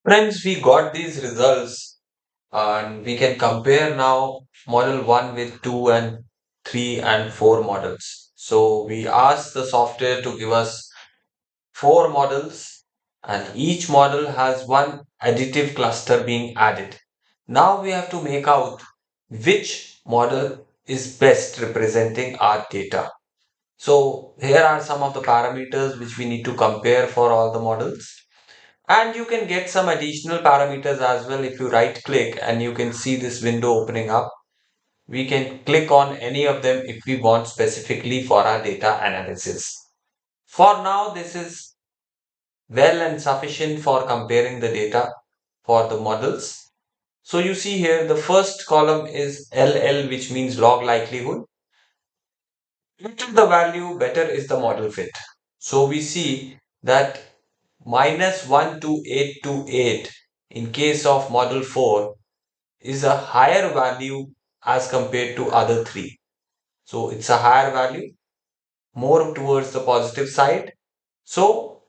Friends, we got these results and we can compare now model 1 with 2 and 3 and 4 models. So we asked the software to give us 4 models and each model has one additive cluster being added. Now we have to make out which model is best representing our data. So here are some of the parameters which we need to compare for all the models. And you can get some additional parameters as well if you right click and you can see this window opening up. We can click on any of them if we want specifically for our data analysis. For now, this is well and sufficient for comparing the data for the models. So you see here the first column is LL, which means log likelihood. Better the value, better is the model fit. So we see that -12828 in case of model 4 is a higher value as compared to other three. So it's a higher value, more towards the positive side. So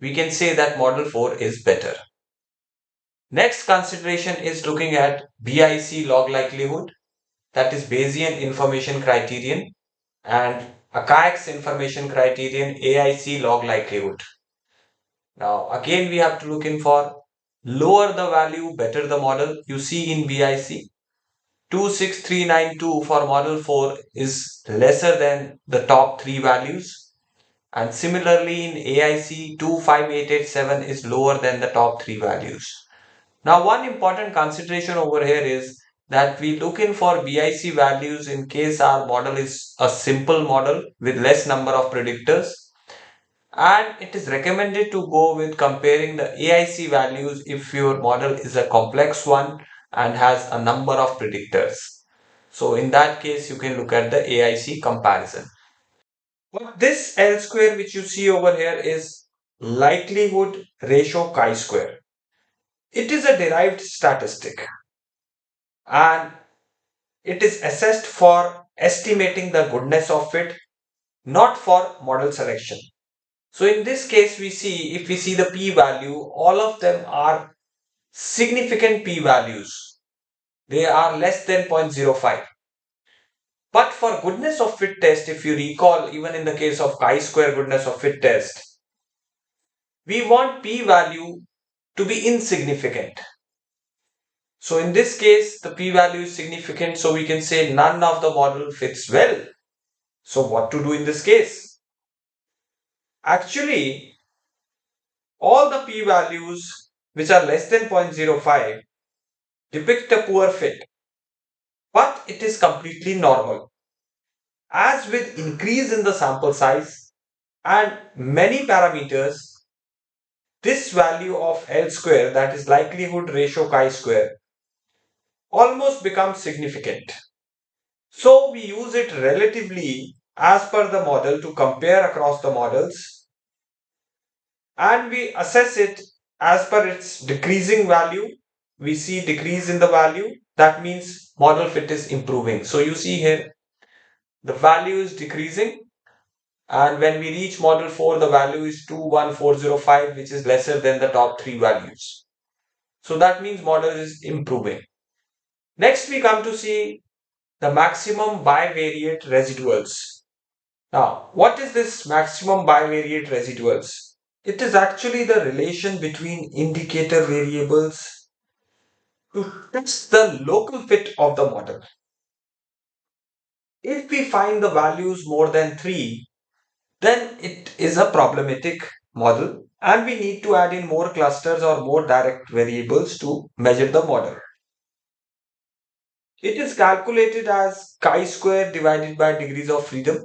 we can say that model 4 is better. Next consideration is looking at BIC log likelihood, that is Bayesian information criterion, and ACAIX information criterion AIC log likelihood. Now again we have to look in for lower the value, better the model. You see in BIC 26392 for model 4 is lesser than the top three values, and similarly in AIC 25887 is lower than the top three values. Now one important consideration over here is that we look in for BIC values in case our model is a simple model with less number of predictors, and it is recommended to go with comparing the AIC values if your model is a complex one and has a number of predictors. So in that case, you can look at the AIC comparison. But this L square which you see over here is likelihood ratio chi-square. It is a derived statistic and it is assessed for estimating the goodness of fit, not for model selection. So in this case, we see if we see the p-value, all of them are significant p-values. They are less than 0.05. But for goodness of fit test, if you recall, even in the case of chi-square goodness of fit test, we want p-value to be insignificant. So in this case, the p-value is significant, so we can say none of the model fits well. So what to do in this case? Actually, all the p-values which are less than 0.05 depict a poor fit, but it is completely normal. As with increase in the sample size and many parameters, this value of L square, that is likelihood ratio chi-square, almost becomes significant. So we use it relatively as per the model to compare across the models, and we assess it as per its decreasing value. We see decrease in the value, that means model fit is improving. So you see here the value is decreasing, and when we reach model 4 the value is 21405, which is lesser than the top three values. So that means model is improving. Next we come to see the maximum bivariate residuals. Now what is this maximum bivariate residuals? It is actually the relation between indicator variables to test the local fit of the model. If we find the values more than 3, then it is a problematic model and we need to add in more clusters or more direct variables to measure the model. It is calculated as chi-square divided by degrees of freedom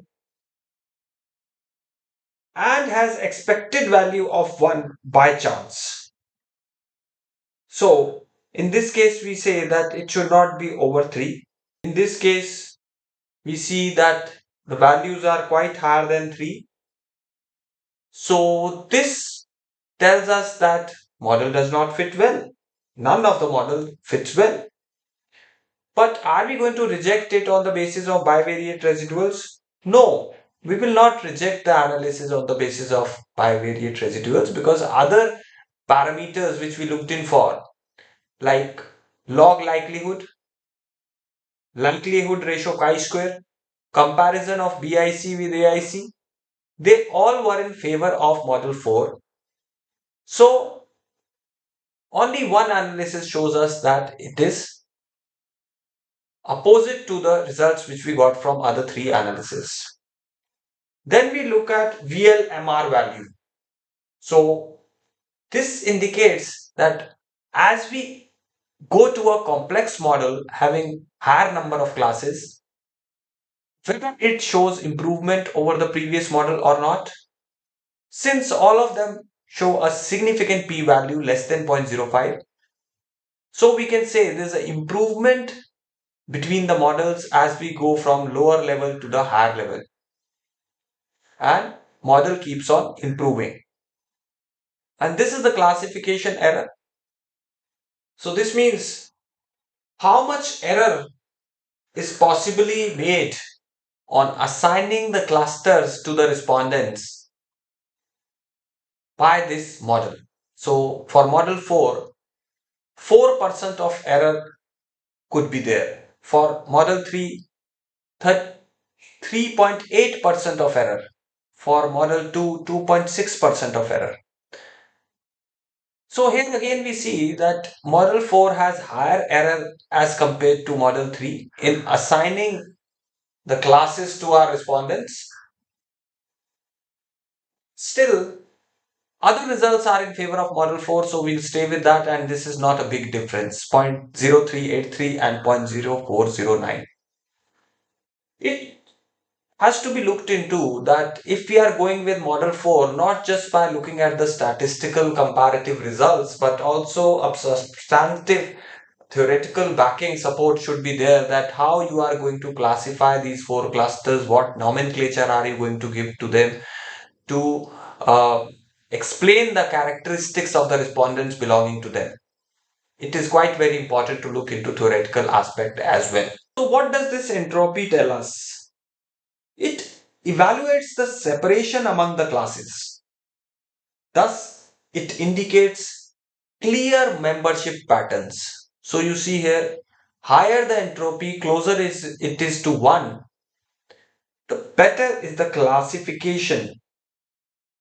and has expected value of 1 by chance. So in this case we say that it should not be over 3. In this case we see that the values are quite higher than 3. So this tells us that model does not fit well. None of the model fits well. But are we going to reject it on the basis of bivariate residuals? No, we will not reject the analysis on the basis of bivariate residuals because other parameters which we looked in for, like log likelihood ratio chi-square, comparison of BIC with AIC, they all were in favor of model 4. So only one analysis shows us that it is opposite to the results which we got from other three analyses. Then we look at VLMR value. So this indicates that as we go to a complex model having higher number of classes, whether it shows improvement over the previous model or not. Since all of them show a significant p-value less than 0.05, so we can say there's an improvement between the models as we go from lower level to the higher level, and model keeps on improving. And this is the classification error. So this means how much error is possibly made on assigning the clusters to the respondents by this model. So for model 4, 4% of error could be there. For model 3, 3.8% of error. For model 2, 2.6% of error. So here again we see that model 4 has higher error as compared to model 3 in assigning the classes to our respondents. Still, other results are in favor of model 4, so we'll stay with that, and this is not a big difference, 0.0383 and 0.0409. It has to be looked into that if we are going with model 4, not just by looking at the statistical comparative results, but also a substantive theoretical backing support should be there, that how you are going to classify these 4 clusters, what nomenclature are you going to give to them to explain the characteristics of the respondents belonging to them. It is quite very important to look into theoretical aspect as well. So what does this entropy tell us? It evaluates the separation among the classes. Thus, it indicates clear membership patterns. So you see here, higher the entropy, closer it is to 1, the better is the classification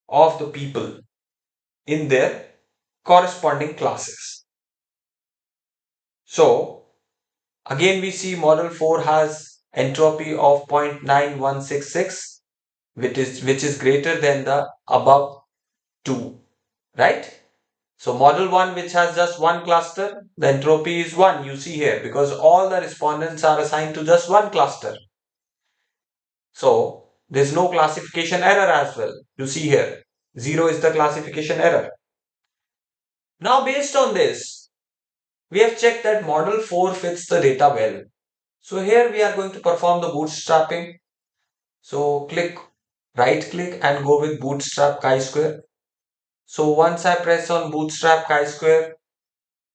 of the people in their corresponding classes. So again we see model 4 has entropy of 0.9166, which is greater than the above 2, right? So model 1, which has just one cluster, the entropy is 1, you see here, because all the respondents are assigned to just one cluster. So there's no classification error as well. You see here, 0 is the classification error. Now based on this, we have checked that model 4 fits the data well. So here we are going to perform the bootstrapping. So right click and go with bootstrap chi-square. So once I press on bootstrap chi-square,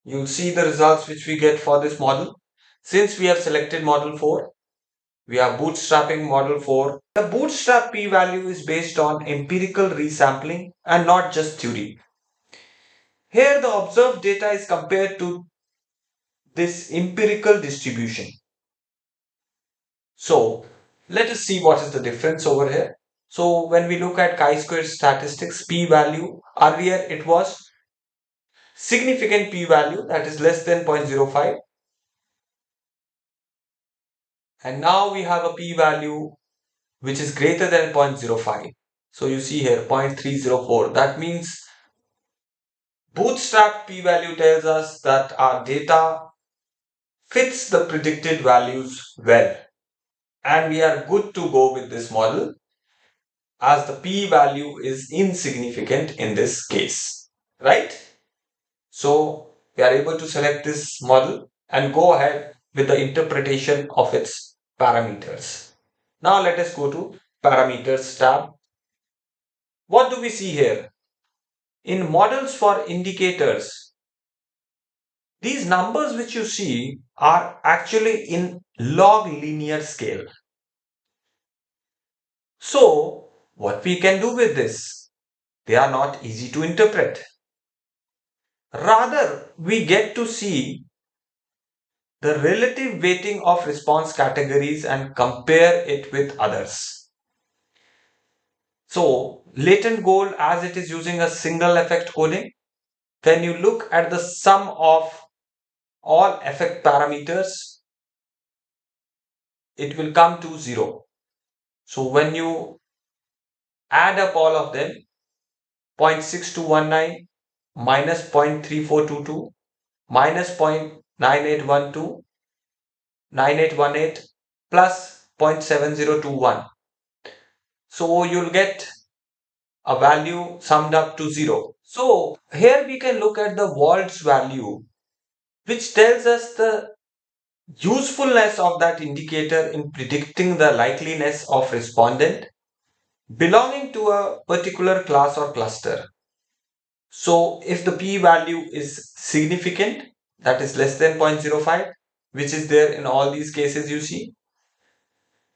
you'll see the results which we get for this model. Since we have selected model 4, we are bootstrapping model 4. The bootstrap p-value is based on empirical resampling and not just theory. Here the observed data is compared to this empirical distribution. So let us see what is the difference over here. So when we look at chi-square statistics, p-value, earlier it was significant p-value, that is less than 0.05. And now we have a p-value which is greater than 0.05. So you see here 0.304. That means bootstrap p-value tells us that our data fits the predicted values well. And we are good to go with this model as the p-value is insignificant in this case, right? So we are able to select this model and go ahead with the interpretation of its parameters. Now let us go to parameters tab. What do we see here? In models for indicators, these numbers which you see are actually in log linear scale. So what we can do with this? They are not easy to interpret. Rather, we get to see the relative weighting of response categories and compare it with others. So, latent gold, as it is using a single effect coding, when you look at the sum of all effect parameters, it will come to 0. So, when you add up all of them, 0.6219 minus 0.3422 minus 0.9812 9818 plus 0.7021. So you'll get a value summed up to 0. So here we can look at the Waltz value, which tells us the usefulness of that indicator in predicting the likeliness of respondent belonging to a particular class or cluster. So if the p-value is significant, that is less than 0.05, which is there in all these cases you see,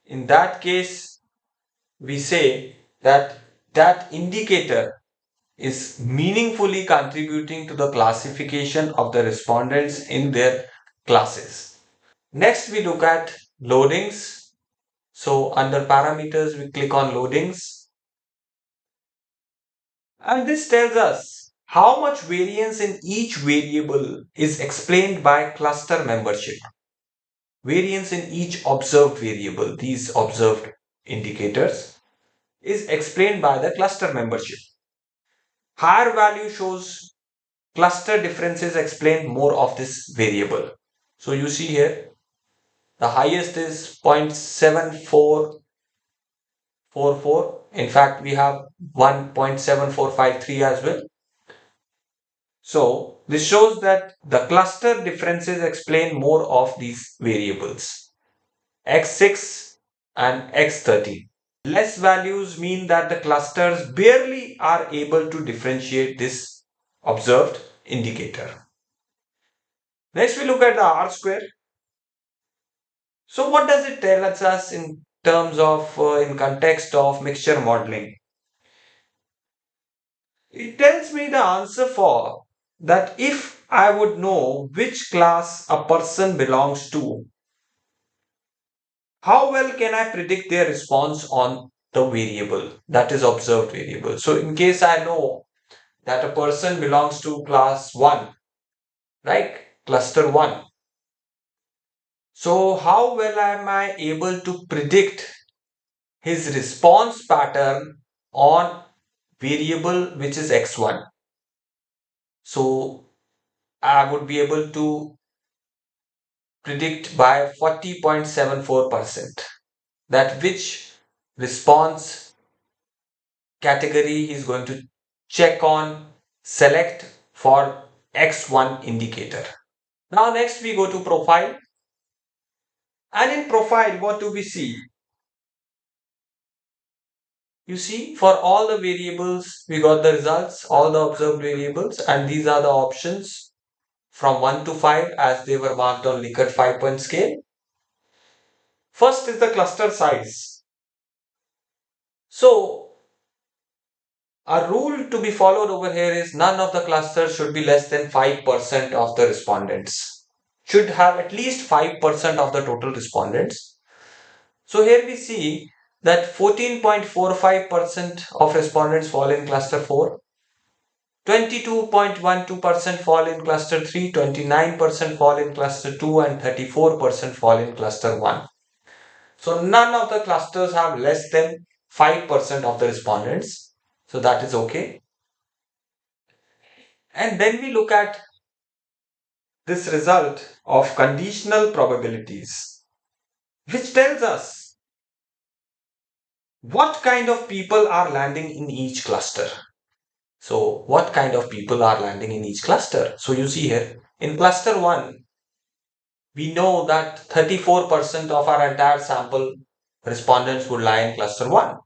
in that case we say that that indicator is meaningfully contributing to the classification of the respondents in their classes. Next, we look at loadings. So under parameters, we click on loadings. And this tells us how much variance in each variable is explained by cluster membership. Variance in each observed variable, these observed indicators, is explained by the cluster membership. Higher value shows cluster differences explain more of this variable. So you see here, the highest is 0.7444. In fact, we have 1.7453 as well. So this shows that the cluster differences explain more of these variables, x6 and x13. Less values mean that the clusters barely are able to differentiate this observed indicator. Next, we look at the R square. So what does it tell us in terms of, in context of mixture modeling? It tells me the answer for that if I would know which class a person belongs to, how well can I predict their response on the variable, that is observed variable. So in case I know that a person belongs to class 1, right? Cluster 1. So how well am I able to predict his response pattern on variable which is x1? So I would be able to predict by 40.74% that which response category he is going to check on, select for x1 indicator. Now next we go to profile, and in profile what do we see? You see, for all the variables we got the results, all the observed variables, and these are the options from 1 to 5 as they were marked on Likert 5-point scale. First is the cluster size. So a rule to be followed over here is none of the clusters should be less than 5% of the respondents. Should have at least 5% of the total respondents. So here we see that 14.45% of respondents fall in cluster 4, 22.12% fall in cluster 3, 29% fall in cluster 2, and 34% fall in cluster 1. So none of the clusters have less than 5% of the respondents. So that is okay. And then we look at this result of conditional probabilities, which tells us what kind of people are landing in each cluster. So what kind of people are landing in each cluster? So you see here in cluster 1, we know that 34% of our entire sample respondents would lie in cluster 1.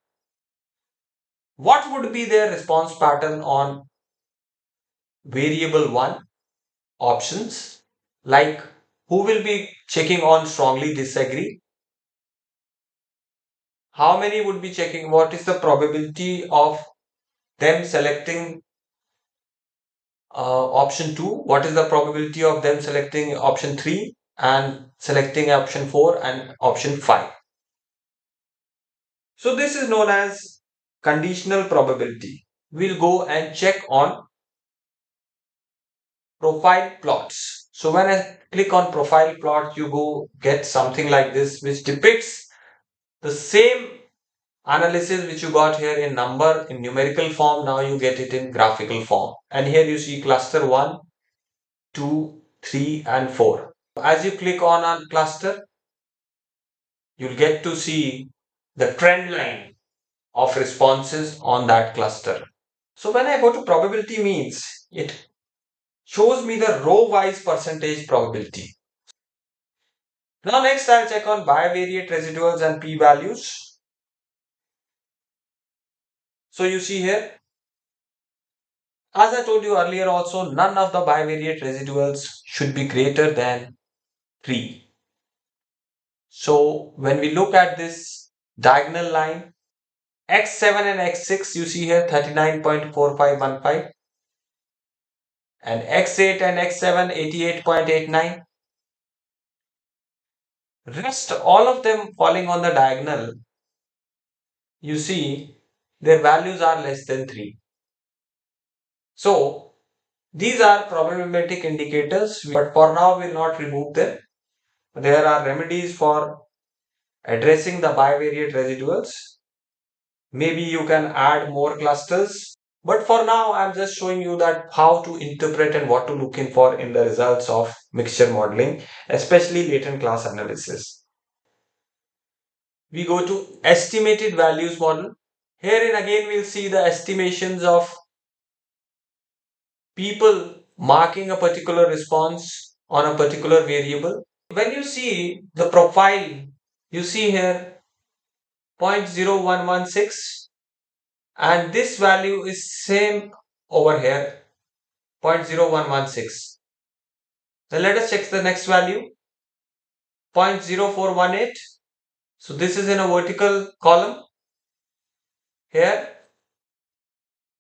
What would be their response pattern on variable 1 options? Like who will be checking on strongly disagree? How many would be checking? What is the probability of them selecting option 2, what is the probability of them selecting option 3 and selecting option 4 and option 5. So this is known as conditional probability. We'll go and check on profile plots. So when I click on profile plot, you go get something like this, which depicts the same analysis which you got here in number in numerical form. Now you get it in graphical form. And here you see cluster 1, 2, 3 and 4. As you click on a cluster, you'll get to see the trend line of responses on that cluster. So when I go to probability means, it shows me the row wise percentage probability. Now next I'll check on bivariate residuals and p-values. So you see here, as I told you earlier also, none of the bivariate residuals should be greater than 3. So when we look at this diagonal line, x7 and x6, you see here 39.4515 and x8 and x7 88.89. Rest all of them falling on the diagonal, you see their values are less than 3. So these are problematic indicators, but for now we'll not remove them. There are remedies for addressing the bivariate residuals. Maybe you can add more clusters. But for now, I'm just showing you that how to interpret and what to look in for in the results of mixture modeling, especially latent class analysis. We go to estimated values model. Herein again, we'll see the estimations of people marking a particular response on a particular variable. When you see the profile, you see here 0.0116 and this value is same over here 0.0116. Then let us check the next value 0.0418. So this is in a vertical column here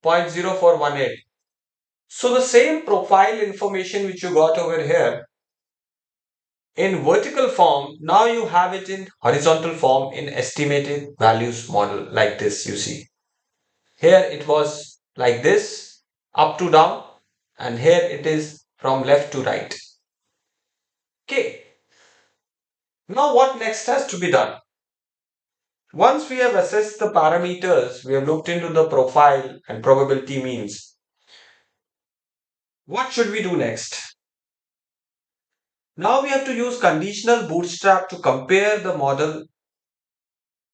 0.0418. So the same profile information which you got over here in vertical form, now you have it in horizontal form in estimated values model like this. You see here it was like this up to down and here it is from left to right. Okay, now what next has to be done? Once we have assessed the parameters, we have looked into the profile and probability means. What should we do next? Now we have to use conditional bootstrap to compare the model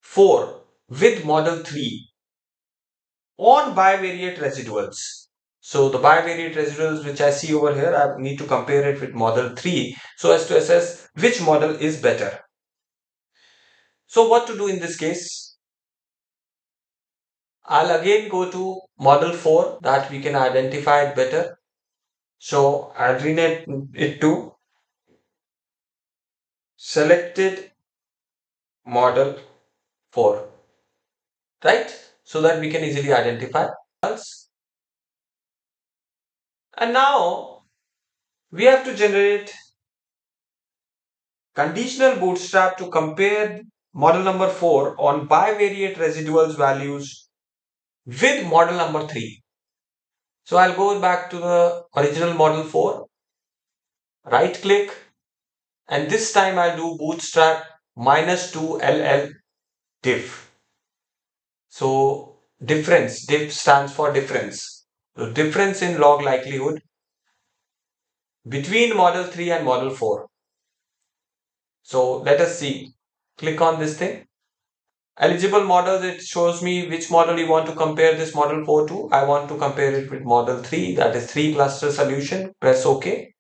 4 with model 3 on bivariate residuals. So the bivariate residuals which I see over here, I need to compare it with model 3 so as to assess which model is better. So what to do in this case? I'll again go to model 4 that we can identify it better. So I'll rename it to selected model 4, right? So that we can easily identify results. And now we have to generate conditional bootstrap to compare model number 4 on bivariate residuals values with model number 3. So I'll go back to the original model 4, right click, and this time I'll do bootstrap -2ll diff. So difference, diff stands for difference. So difference in log likelihood between model 3 and model 4. So let us see. Click on this thing. Eligible models, it shows me which model you want to compare this model 4 to. I want to compare it with model 3, that is 3 cluster solution. Press OK.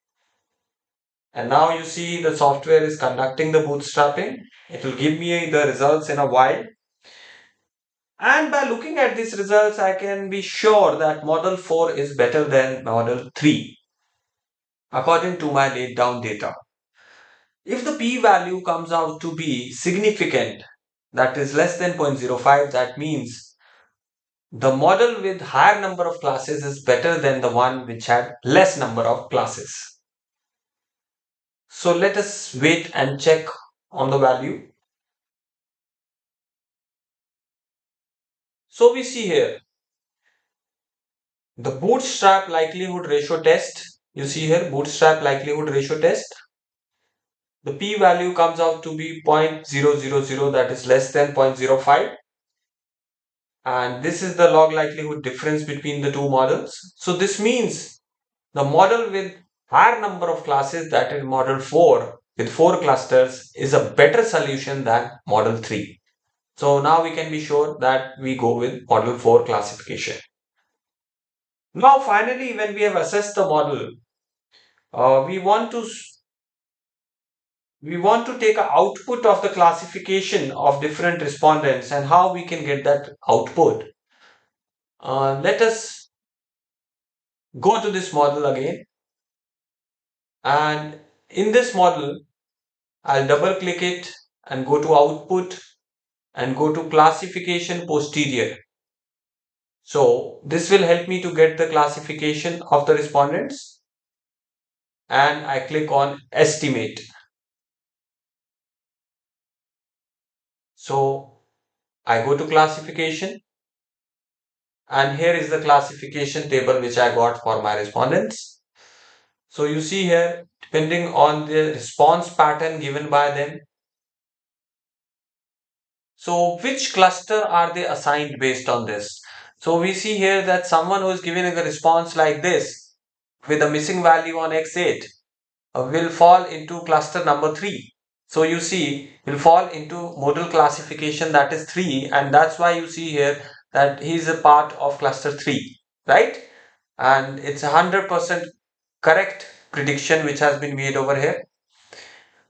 And now you see the software is conducting the bootstrapping. It will give me the results in a while. And by looking at these results, I can be sure that model 4 is better than model 3 according to my laid down data. If the p-value comes out to be significant, that is less than 0.05, that means the model with higher number of classes is better than the one which had less number of classes. So let us wait and check on the value. So we see here the bootstrap likelihood ratio test. You see here bootstrap likelihood ratio test. The p-value comes out to be 0.000, that is less than 0.05. And this is the log likelihood difference between the two models. So this means the model with higher number of classes, that is model 4 with 4 clusters, is a better solution than model 3. So now we can be sure that we go with model 4 classification. Now finally, when we have assessed the model, uh, we want to we want to take an output of the classification of different respondents and how we can get that output. Let us go to this model again, and in this model I'll double click it and go to output and go to classification posterior. So this will help me to get the classification of the respondents, and I click on estimate. So I go to classification, and here is the classification table which I got for my respondents. So you see here, depending on the response pattern given by them, so which cluster are they assigned based on this? So we see here that someone who is giving a response like this with a missing value on x8 will fall into cluster number 3. So you see, will fall into modal classification, that is 3, and that's why you see here that he is a part of cluster 3, right? And it's 100% correct prediction which has been made over here.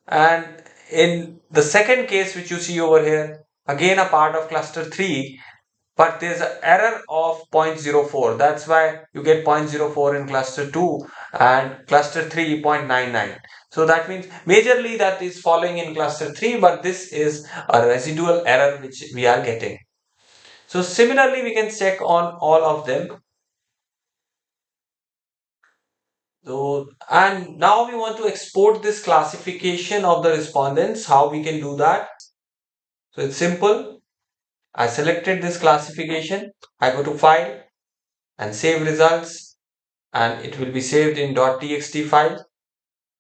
And in the second case which you see over here, again a part of cluster 3, but there's an error of 0.04. That's why you get 0.04 in cluster 2 and cluster 3 0.99. So that means majorly that is following in cluster 3, but this is a residual error which we are getting. So similarly we can check on all of them. So, and now we want to export this classification of the respondents. How we can do that? So it's simple. I selected this classification. I go to file and save results, and it will be saved in .txt file.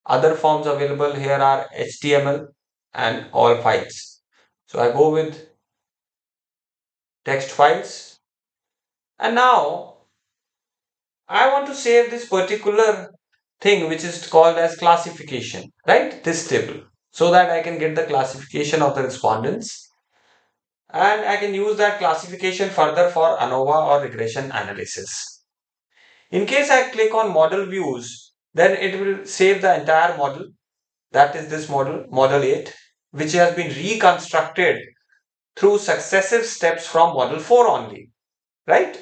Other forms available here are HTML and all files. So I go with text files, and now I want to save this particular thing which is called as classification, right? This table, so that I can get the classification of the respondents, and I can use that classification further for ANOVA or regression analysis. In case I click on model views, then it will save the entire model. That is this model, model 8, which has been reconstructed through successive steps from model 4 only, right?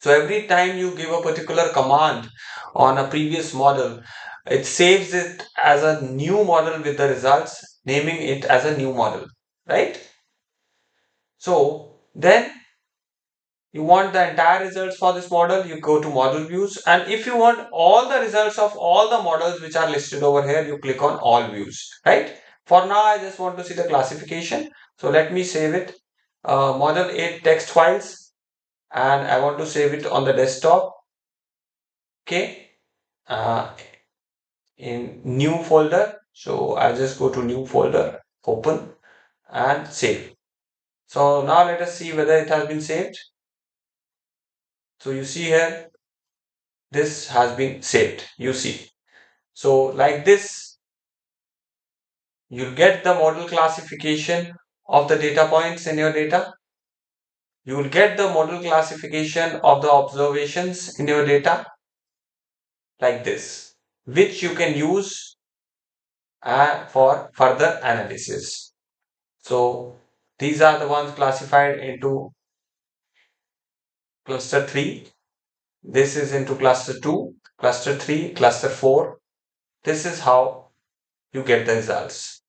So every time you give a particular command on a previous model, it saves it as a new model with the results, naming it as a new model, right? So then you want the entire results for this model, you go to model views, and if you want all the results of all the models which are listed over here, you click on all views, right? For now I just want to see the classification, so let me save it, model 8 text files, and I want to save it on the desktop. Okay, uh, in new folder, so I just go to new folder, open and save. So now let us see whether it has been saved. So you see here this has been saved, you see. So like this, you'll get the model classification of the data points in your data. You will get the model classification of the observations in your data like this, which you can use for further analysis. So these are the ones classified into cluster 3. This is into cluster 2, cluster 3, cluster 4. This is how you get the results.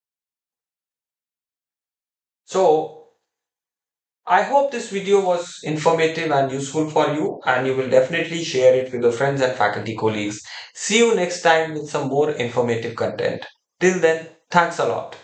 So I hope this video was informative and useful for you, and you will definitely share it with your friends and faculty colleagues. See you next time with some more informative content. Till then, thanks a lot.